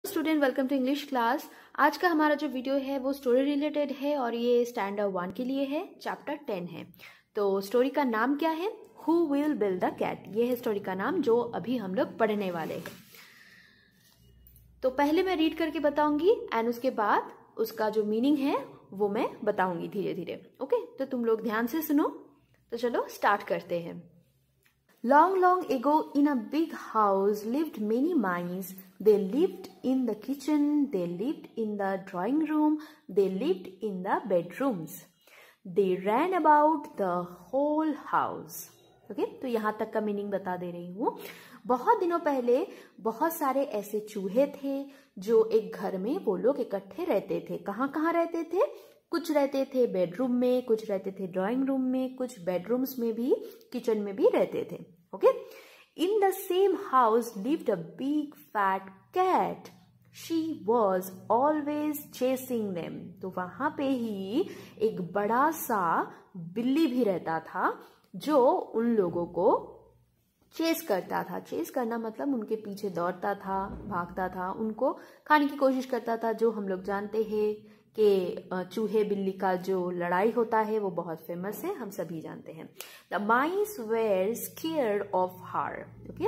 Student, welcome to English class. आज का हमारा जो वीडियो है वो स्टोरी रिलेटेड है और ये स्टैंडर्ड 1 के लिए है, चैप्टर 10 है। तो स्टोरी का नाम क्या है? Who will bell the cat. ये है स्टोरी का नाम जो अभी हम लोग पढ़ने वाले हैं। तो पहले मैं रीड करके बताऊंगी एंड उसके बाद उसका जो मीनिंग है वो मैं बताऊंगी धीरे धीरे। ओके, तो तुम लोग ध्यान से सुनो। तो चलो स्टार्ट करते हैं। Long, long ago, in a big house, lived many mice. They lived in the kitchen, they lived in the drawing room, they lived in the bedrooms. They ran about the whole house. Okay? तो यहाँ तक का meaning बता दे रही हूँ। बहुत दिनों पहले बहुत सारे ऐसे चूहे थे जो एक घर में वो लोग इकट्ठे रहते थे। कहाँ कहाँ रहते थे? कुछ रहते थे बेडरूम में, कुछ रहते थे ड्राइंग रूम में, कुछ बेडरूम्स में भी, किचन में भी रहते थे। Okay, in the same house lived a big fat cat. She was always chasing them. तो वहां पे ही एक बड़ा सा बिल्ली भी रहता था जो उन लोगों को चेस करता था। चेस करना मतलब उनके पीछे दौड़ता था, भागता था, उनको खाने की कोशिश करता था। जो हम लोग जानते हैं कि चूहे बिल्ली का जो लड़ाई होता है वो बहुत फेमस है, हम सभी जानते हैं। The mice were scared of her. Okay,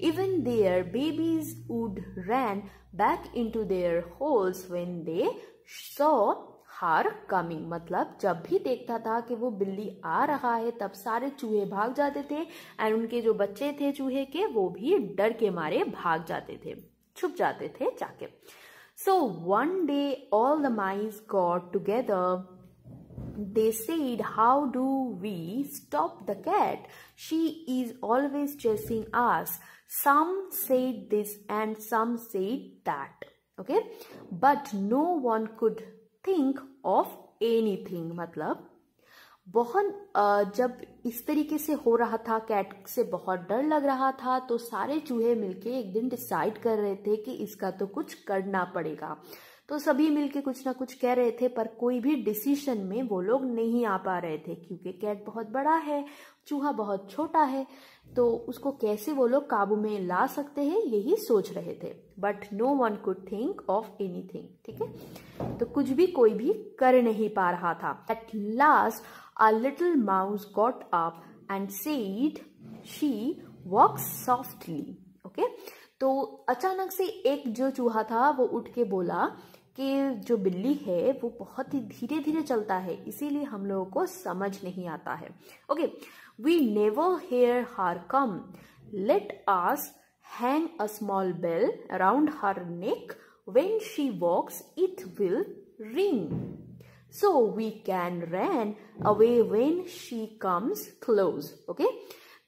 even their babies would run back into their holes when they saw her coming. मतलब जब भी देखता था कि वो बिल्ली आ रहा है तब सारे चूहे भाग जाते थे एंड उनके जो बच्चे थे चूहे के वो भी डर के मारे भाग जाते थे, छुप जाते थे जाके। So one day all the mice got together. They said, how do we stop the cat? She is always chasing us. Some said this and some said that. Okay? But no one could think of anything. मतलब बहुत जब इस तरीके से हो रहा था, cat से बहुत डर लग रहा था, तो सारे चूहे मिलके एक दिन डिसाइड कर रहे थे कि इसका तो कुछ करना पड़ेगा। तो सभी मिलके कुछ ना कुछ कह रहे थे पर कोई भी डिसीजन में वो लोग नहीं आ पा रहे थे क्योंकि कैट बहुत बड़ा है, चूहा बहुत छोटा है, तो उसको कैसे वो लोग काबू में ला सकते हैं यही सोच रहे थे। But no one could think of anything. ठीक है, तो कुछ भी कोई भी कर नहीं पा रहा था। At last a little mouse got up and said she walks softly. Okay? तो अचानक से एक जो चूहा था वो उठ के बोला कि जो बिल्ली है वो बहुत ही धीरे धीरे चलता है, इसीलिए हम लोगों को समझ नहीं आता है। Okay, we never hear her come. Let us hang a small bell around her neck. When she walks it will ring, so we can run away when she comes close. Okay?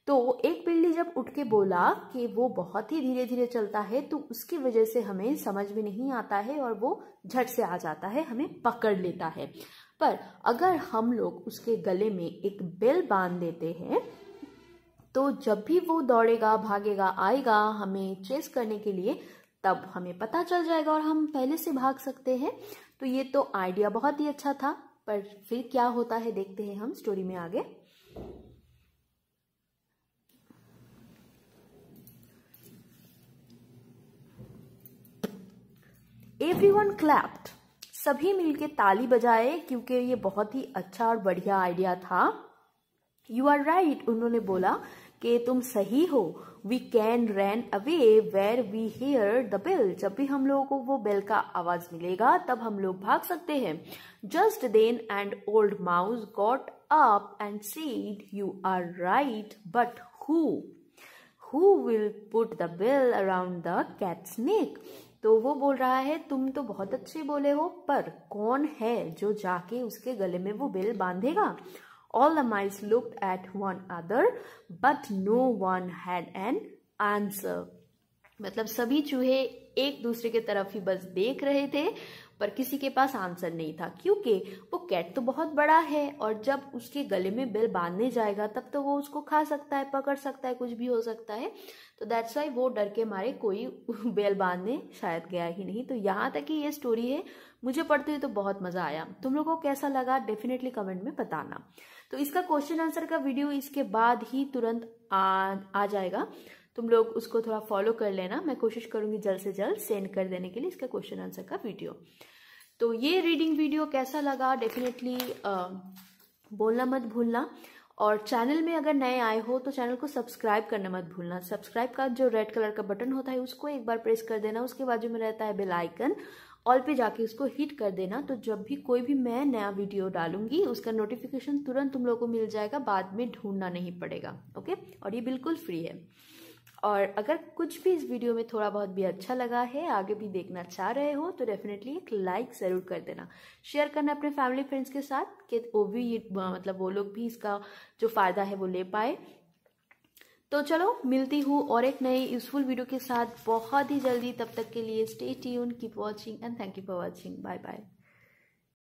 तो एक बिल्ली जब उठ के बोला कि वो बहुत ही धीरे धीरे चलता है तो उसकी वजह से हमें समझ में नहीं आता है और वो झट से आ जाता है, हमें पकड़ लेता है। पर अगर हम लोग उसके गले में एक बेल बांध देते हैं तो जब भी वो दौड़ेगा, भागेगा, आएगा हमें चेस करने के लिए, तब हमें पता चल जाएगा और हम पहले से भाग सकते हैं। तो ये तो आइडिया बहुत ही अच्छा था, पर फिर क्या होता है देखते हैं हम स्टोरी में आगे। Everyone clapped. सभी मिलके ताली बजाए क्योंकि ये बहुत ही अच्छा और बढ़िया आइडिया था। यू आर राइट, उन्होंने बोला कि तुम सही हो। We can run away where we hear the bell. जब भी हम लोगों को वो बेल का आवाज मिलेगा तब हम लोग भाग सकते हैं। Just then and old mouse got up and said, you are right, but who will put the bell around the cat's neck. तो वो बोल रहा है तुम तो बहुत अच्छे बोले हो, पर कौन है जो जाके उसके गले में वो bell बांधेगा? All the mice looked at one another, but no one had an answer. मतलब सभी चूहे एक दूसरे के तरफ ही बस देख रहे थे पर किसी के पास आंसर नहीं था क्योंकि वो कैट तो बहुत बड़ा है और जब उसके गले में बेल बांधने जाएगा तब तो वो उसको खा सकता है, पकड़ सकता है, कुछ भी हो सकता है। तो दैट्स वाई वो डर के मारे कोई बेल बांधने शायद गया ही नहीं। तो यहाँ तक ही ये स्टोरी है। मुझे पढ़ते हुए तो बहुत मजा आया। तुम लोगों को कैसा लगा डेफिनेटली कमेंट में बताना। तो इसका क्वेश्चन आंसर का वीडियो इसके बाद ही तुरंत आ जाएगा। तुम लोग उसको थोड़ा फॉलो कर लेना। मैं कोशिश करूँगी जल्द से जल्द सेंड कर देने के लिए इसका क्वेश्चन आंसर का वीडियो। तो ये रीडिंग वीडियो कैसा लगा डेफिनेटली बोलना मत भूलना। और चैनल में अगर नए आए हो तो चैनल को सब्सक्राइब करना मत भूलना। सब्सक्राइब का जो रेड कलर का बटन होता है उसको एक बार प्रेस कर देना। उसके बाजू में रहता है बेल आइकन, ऑल पे जाके उसको हिट कर देना। तो जब भी कोई भी मैं नया वीडियो डालूंगी उसका नोटिफिकेशन तुरंत तुम लोगों को मिल जाएगा, बाद में ढूंढना नहीं पड़ेगा। ओके, और ये बिल्कुल फ्री है। और अगर कुछ भी इस वीडियो में थोड़ा बहुत भी अच्छा लगा है, आगे भी देखना चाह रहे हो, तो डेफिनेटली एक लाइक ज़रूर कर देना। शेयर करना अपने फैमिली फ्रेंड्स के साथ कि वो भी मतलब वो लोग भी इसका जो फ़ायदा है वो ले पाए। तो चलो मिलती हूँ और एक नई यूजफुल वीडियो के साथ बहुत ही जल्दी। तब तक के लिए stay tuned, keep watching and thank you for watching. Bye bye.